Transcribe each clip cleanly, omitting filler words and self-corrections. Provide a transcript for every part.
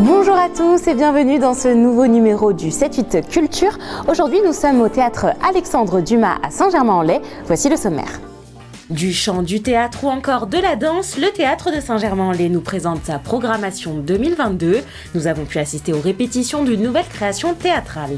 Bonjour à tous et bienvenue dans ce nouveau numéro du 7-8 Culture. Aujourd'hui, nous sommes au théâtre Alexandre Dumas à Saint-Germain-en-Laye. Voici le sommaire. Du chant, du théâtre ou encore de la danse, le théâtre de Saint-Germain-en-Laye nous présente sa programmation 2022. Nous avons pu assister aux répétitions d'une nouvelle création théâtrale.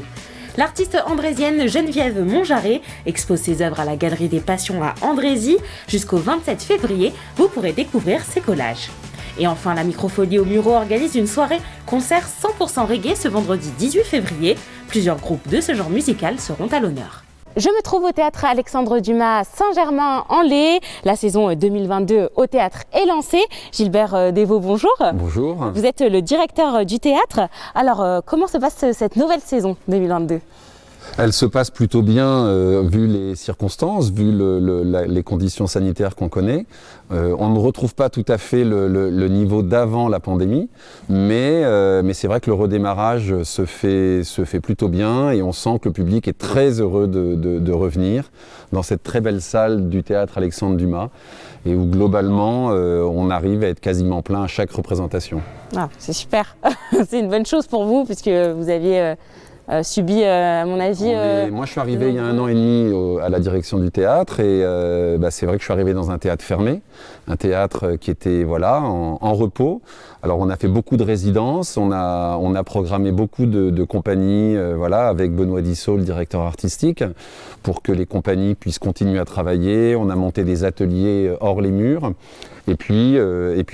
L'artiste andrésienne Geneviève Monjarret expose ses œuvres à la Galerie des Passions à Andrézy. Jusqu'au 27 février, vous pourrez découvrir ses collages. Et enfin, la Microfolie au Muro organise une soirée concert 100% reggae ce vendredi 18 février. Plusieurs groupes de ce genre musical seront à l'honneur. Je me trouve au théâtre Alexandre Dumas Saint-Germain-en-Laye. La saison 2022 au théâtre est lancée. Gilbert Desvaux, bonjour. Bonjour. Vous êtes le directeur du théâtre. Alors, comment se passe cette nouvelle saison 2022 ? Elle se passe plutôt bien vu les circonstances, vu les conditions sanitaires qu'on connaît. On ne retrouve pas tout à fait le niveau d'avant la pandémie, mais c'est vrai que le redémarrage se fait plutôt bien et on sent que le public est très heureux de revenir dans cette très belle salle du théâtre Alexandre Dumas et où globalement on arrive à être quasiment plein à chaque représentation. Ah, c'est super, c'est une bonne chose pour vous puisque vous aviez... subi, à mon avis... Moi, je suis arrivé il y a 1 an et demi à la direction du théâtre et c'est vrai que je suis arrivé dans un théâtre fermé, un théâtre qui était en repos. Alors, on a fait beaucoup de résidences, on a programmé beaucoup de compagnies avec Benoît Dissot, le directeur artistique, pour que les compagnies puissent continuer à travailler. On a monté des ateliers hors les murs. Et puis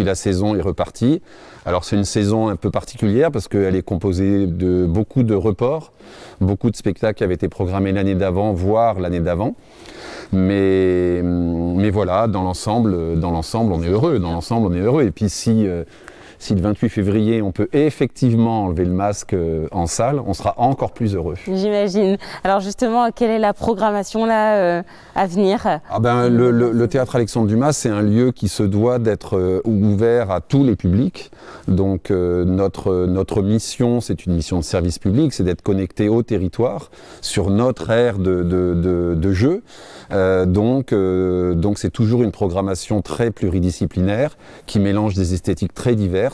la saison est repartie. Alors c'est une saison un peu particulière parce qu'elle est composée de beaucoup de reports, beaucoup de spectacles qui avaient été programmés l'année d'avant, voire l'année d'avant. Mais voilà, dans l'ensemble, on est heureux. Et puis si le 28 février, on peut effectivement enlever le masque en salle, on sera encore plus heureux. J'imagine. Alors justement, quelle est la programmation là à venir ? Le théâtre Alexandre Dumas, c'est un lieu qui se doit d'être ouvert à tous les publics. Donc notre mission, c'est une mission de service public, c'est d'être connecté au territoire sur notre aire de jeu. Donc c'est toujours une programmation très pluridisciplinaire qui mélange des esthétiques très diverses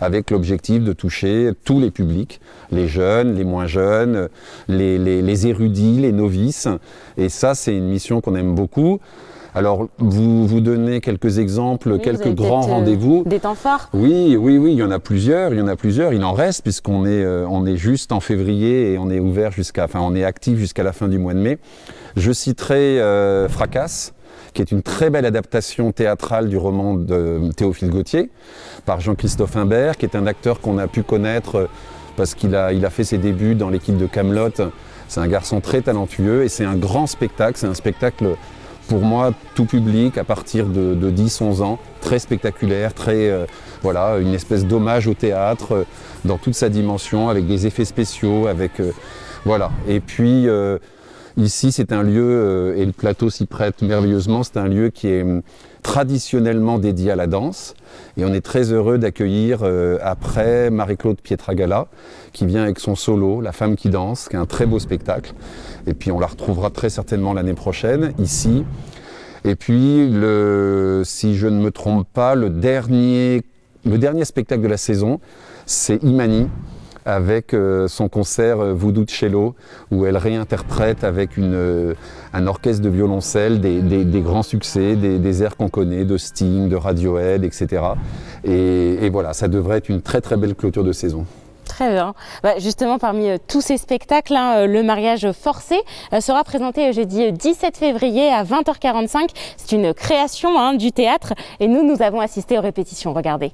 avec l'objectif de toucher tous les publics, les jeunes, les moins jeunes, les érudits, les novices. Et ça, c'est une mission qu'on aime beaucoup. Alors, vous donnez quelques exemples, oui, quelques grands rendez-vous. Des temps forts ? Oui, il y en a plusieurs. Il en reste puisqu'on est juste en février et on est actif jusqu'à la fin du mois de mai. Je citerai Fracasse, qui est une très belle adaptation théâtrale du roman de Théophile Gautier, par Jean-Christophe Imbert, qui est un acteur qu'on a pu connaître parce qu'il a fait ses débuts dans l'équipe de Kaamelott. C'est un garçon très talentueux et c'est un grand spectacle. C'est un spectacle, pour moi, tout public, à partir de 10-11 ans, très spectaculaire, une espèce d'hommage au théâtre dans toute sa dimension, avec des effets spéciaux, Et puis... ici, c'est un lieu, et le plateau s'y prête merveilleusement, c'est un lieu qui est traditionnellement dédié à la danse. Et on est très heureux d'accueillir après Marie-Claude Pietragala, qui vient avec son solo, La femme qui danse, qui est un très beau spectacle. Et puis on la retrouvera très certainement l'année prochaine, ici. Et puis, si je ne me trompe pas, le dernier spectacle de la saison, c'est Imani, avec son concert Voodoo Cello, où elle réinterprète avec un orchestre de violoncelle des grands succès, des airs qu'on connaît, de Sting, de Radiohead, etc. Et voilà, ça devrait être une très très belle clôture de saison. Très bien. Justement, parmi tous ces spectacles, le mariage forcé sera présenté jeudi 17 février à 20h45. C'est une création du théâtre et nous avons assisté aux répétitions. Regardez.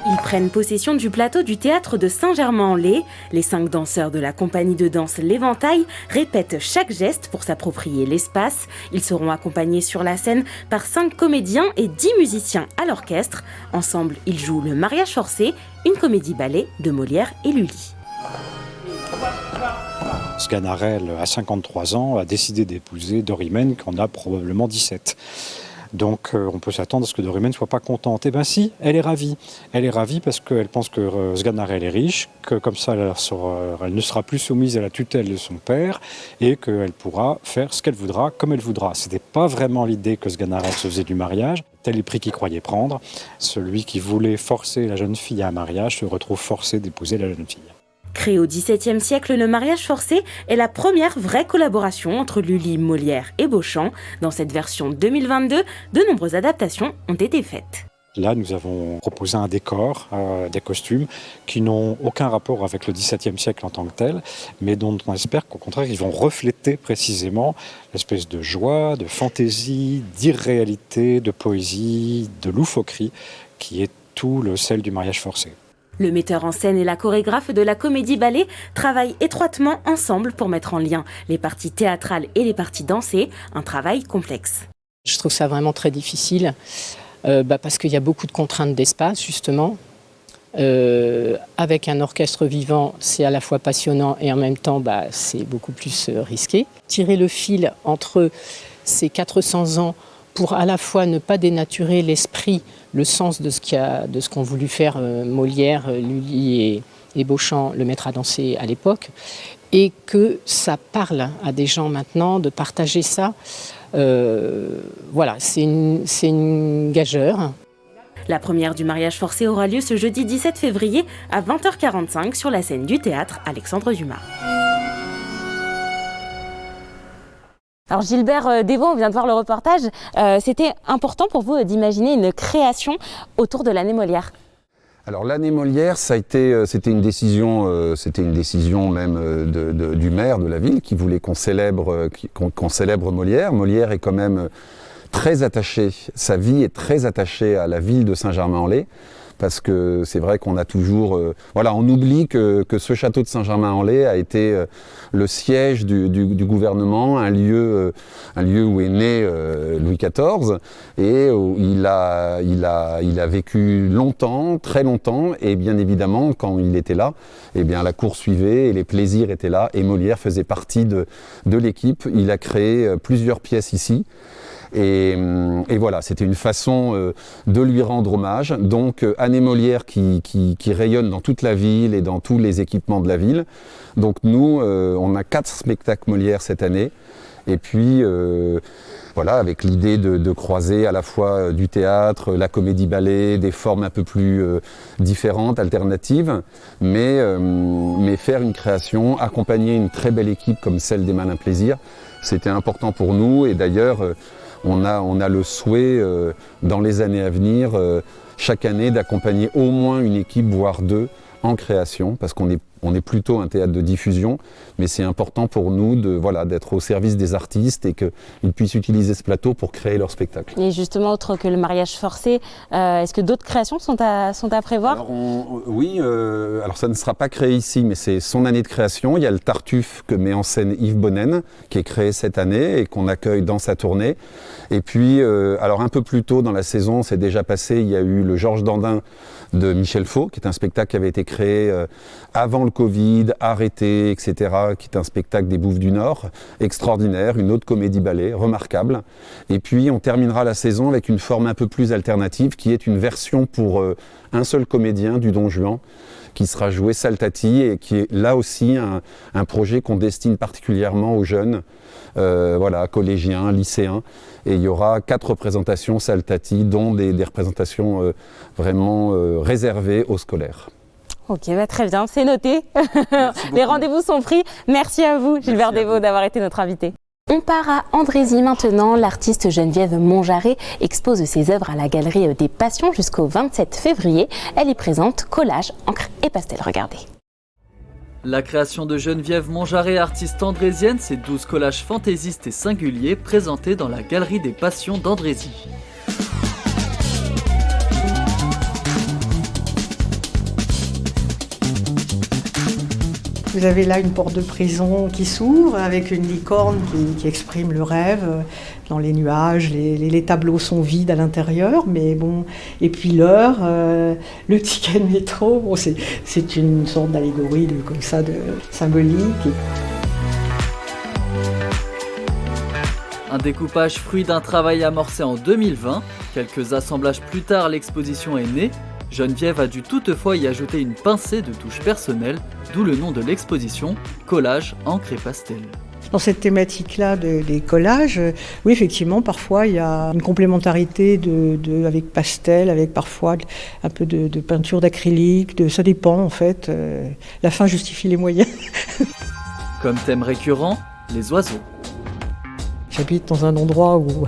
Ils prennent possession du plateau du théâtre de Saint-Germain-en-Laye. Les 5 danseurs de la compagnie de danse L'Éventail répètent chaque geste pour s'approprier l'espace. Ils seront accompagnés sur la scène par 5 comédiens et 10 musiciens à l'orchestre. Ensemble, ils jouent Le mariage forcé, une comédie-ballet de Molière et Lully. Sganarelle, à 53 ans, a décidé d'épouser Dorimène, qui en a probablement 17. Donc on peut s'attendre à ce que Dorimé ne soit pas contente. Eh bien si, elle est ravie. Elle est ravie parce qu'elle pense que Sganarelle est riche, que comme ça elle ne sera plus soumise à la tutelle de son père et qu'elle pourra faire ce qu'elle voudra, comme elle voudra. Ce n'était pas vraiment l'idée que Sganarelle se faisait du mariage, tel est le prix qu'il croyait prendre. Celui qui voulait forcer la jeune fille à un mariage se retrouve forcé d'épouser la jeune fille. Créé au XVIIe siècle, le mariage forcé est la première vraie collaboration entre Lully, Molière et Beauchamp. Dans cette version 2022, de nombreuses adaptations ont été faites. Là, nous avons proposé un décor, des costumes qui n'ont aucun rapport avec le XVIIe siècle en tant que tel, mais dont on espère qu'au contraire, ils vont refléter précisément l'espèce de joie, de fantaisie, d'irréalité, de poésie, de loufoquerie qui est tout le sel du mariage forcé. Le metteur en scène et la chorégraphe de la comédie-ballet travaillent étroitement ensemble pour mettre en lien les parties théâtrales et les parties dansées, un travail complexe. Je trouve ça vraiment très difficile parce qu'il y a beaucoup de contraintes d'espace justement. Avec un orchestre vivant, c'est à la fois passionnant et en même temps c'est beaucoup plus risqué. Tirer le fil entre ces 400 ans pour à la fois ne pas dénaturer l'esprit, le sens de ce qu'ont voulu faire Molière, Lully et Beauchamp, le maître à danser à l'époque, et que ça parle à des gens maintenant, de partager ça. Voilà, c'est une gageure. La première du mariage forcé aura lieu ce jeudi 17 février à 20h45 sur la scène du théâtre Alexandre Dumas. Alors Gilbert Devaux, on vient de voir le reportage, c'était important pour vous d'imaginer une création autour de l'année Molière? Alors l'année Molière, c'était une décision même du maire de la ville qui voulait qu'on célèbre Molière. Molière est quand même très attaché, sa vie est très attachée à la ville de Saint-Germain-en-Laye. Parce que c'est vrai qu'on a toujours... on oublie que ce château de Saint-Germain-en-Laye a été le siège du gouvernement, un lieu où est né Louis XIV, et où il a vécu longtemps, très longtemps, et bien évidemment, quand il était là, eh bien, la cour suivait, et les plaisirs étaient là, et Molière faisait partie de l'équipe. Il a créé plusieurs pièces ici. Et voilà, c'était une façon de lui rendre hommage. Donc, année Molière qui rayonne dans toute la ville et dans tous les équipements de la ville. Donc nous, on a 4 spectacles Molière cette année. Et puis, voilà, avec l'idée de croiser à la fois du théâtre, la comédie-ballet, des formes un peu plus différentes, alternatives, mais faire une création, accompagner une très belle équipe comme celle des Malins Plaisirs, c'était important pour nous. Et d'ailleurs, on a le souhait, dans les années à venir, chaque année, d'accompagner au moins une équipe, voire 2, en création, parce qu'on est plutôt un théâtre de diffusion, mais c'est important pour nous d'être au service des artistes et qu'ils puissent utiliser ce plateau pour créer leur spectacle. Et justement, autre que le mariage forcé, est-ce que d'autres créations sont à prévoir? Alors oui, alors ça ne sera pas créé ici, mais c'est son année de création. Il y a le Tartuffe que met en scène Yves Bonnen, qui est créé cette année et qu'on accueille dans sa tournée. Et puis, alors un peu plus tôt dans la saison, c'est déjà passé, il y a eu le Georges Dandin de Michel Faux, qui est un spectacle qui avait été créé avant le Covid, arrêté, etc., qui est un spectacle des Bouffes du Nord, extraordinaire, une autre comédie-ballet, remarquable. Et puis on terminera la saison avec une forme un peu plus alternative, qui est une version pour un seul comédien du Don Juan, qui sera joué Saltati, et qui est là aussi un projet qu'on destine particulièrement aux jeunes, collégiens, lycéens. Et il y aura 4 représentations Saltati, dont des représentations vraiment réservées aux scolaires. Ok, très bien, c'est noté. Les rendez-vous sont pris. Merci à vous, Gilbert Devaux, d'avoir été notre invité. On part à Andrézy maintenant. L'artiste Geneviève Monjarret expose ses œuvres à la Galerie des Passions jusqu'au 27 février. Elle y présente collage, encre et pastel. Regardez. La création de Geneviève Monjarret, artiste andrézienne, c'est 12 collages fantaisistes et singuliers présentés dans la Galerie des Passions d'Andrézy. Vous avez là une porte de prison qui s'ouvre avec une licorne qui exprime le rêve. Dans les nuages, les tableaux sont vides à l'intérieur, mais bon. Et puis l'heure, le ticket de métro, bon, c'est une sorte d'allégorie comme ça, de symbolique. Un découpage fruit d'un travail amorcé en 2020. Quelques assemblages plus tard, l'exposition est née. Geneviève a dû toutefois y ajouter une pincée de touches personnelles, d'où le nom de l'exposition, collage, encre et pastel. Dans cette thématique-là des collages, oui, effectivement, parfois il y a une complémentarité avec pastel, avec parfois un peu de peinture d'acrylique, ça dépend en fait. La fin justifie les moyens. Comme thème récurrent, les oiseaux. J'habite dans un endroit où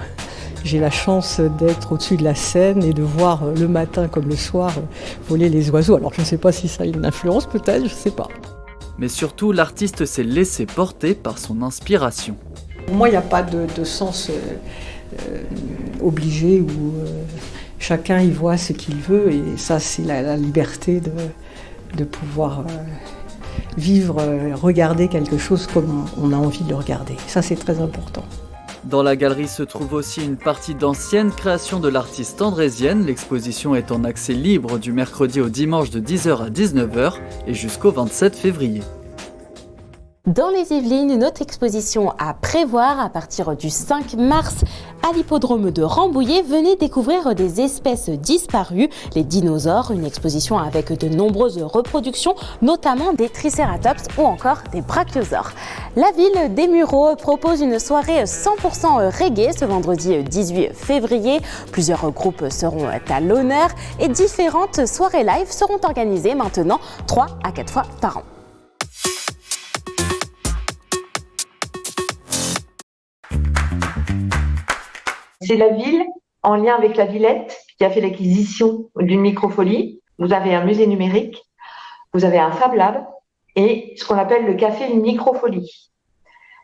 j'ai la chance d'être au-dessus de la Seine et de voir le matin comme le soir voler les oiseaux. Alors je ne sais pas si ça a une influence, peut-être, je ne sais pas. Mais surtout, l'artiste s'est laissé porter par son inspiration. Pour moi, il n'y a pas de sens obligé où chacun y voit ce qu'il veut et ça, c'est la liberté de pouvoir vivre, regarder quelque chose comme on a envie de le regarder. Ça, c'est très important. Dans la galerie se trouve aussi une partie d'anciennes créations de l'artiste andrésienne. L'exposition est en accès libre du mercredi au dimanche de 10h à 19h et jusqu'au 27 février. Dans les Yvelines, une autre exposition à prévoir à partir du 5 mars à l'hippodrome de Rambouillet. Venez découvrir des espèces disparues, les dinosaures, une exposition avec de nombreuses reproductions, notamment des tricératops ou encore des brachiosaures. La ville des Mureaux propose une soirée 100% reggae ce vendredi 18 février. Plusieurs groupes seront à l'honneur et différentes soirées live seront organisées maintenant 3 à 4 fois par an. C'est la ville, en lien avec la Villette, qui a fait l'acquisition d'une microfolie. Vous avez un musée numérique, vous avez un Fab Lab et ce qu'on appelle le café microfolie.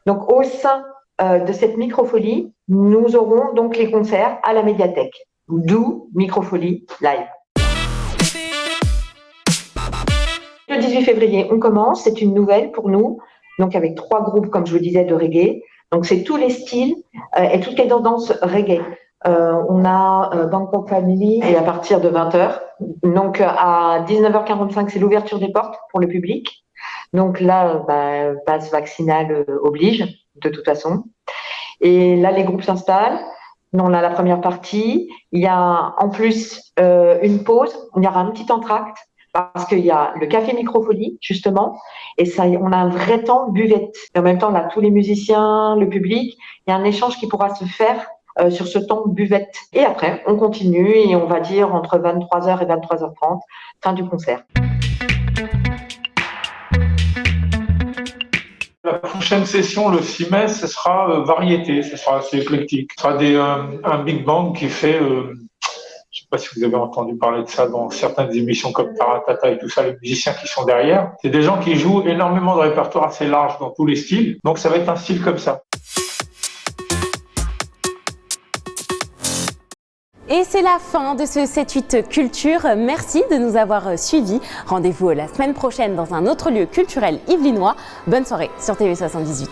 Donc, au sein de cette microfolie, nous aurons donc les concerts à la médiathèque, d'où Microfolie Live. Le 18 février, on commence, c'est une nouvelle pour nous, donc avec 3 groupes, comme je vous disais, de reggae. Donc, c'est tous les styles et toutes les tendances reggae. On a Bangkok Family et à partir de 20h. Donc, à 19h45, c'est l'ouverture des portes pour le public. Donc là, passe vaccinal oblige, de toute façon. Et là, les groupes s'installent. On a la première partie. Il y a en plus une pause. Il y aura un petit entracte. Parce qu'il y a le café microfolie, justement, et ça, on a un vrai temps buvette. Et en même temps, on a tous les musiciens, le public. Il y a un échange qui pourra se faire sur ce temps buvette. Et après, on continue et on va dire entre 23h et 23h30, fin du concert. La prochaine session, le 6 mai, ce sera variété, ce sera assez éclectique. Ce sera un big band qui fait... je ne sais pas si vous avez entendu parler de ça dans certaines émissions comme Taratata et tout ça, les musiciens qui sont derrière. C'est des gens qui jouent énormément de répertoire assez large dans tous les styles. Donc ça va être un style comme ça. Et c'est la fin de ce 7-8 Culture. Merci de nous avoir suivis. Rendez-vous la semaine prochaine dans un autre lieu culturel yvelinois. Bonne soirée sur TV78.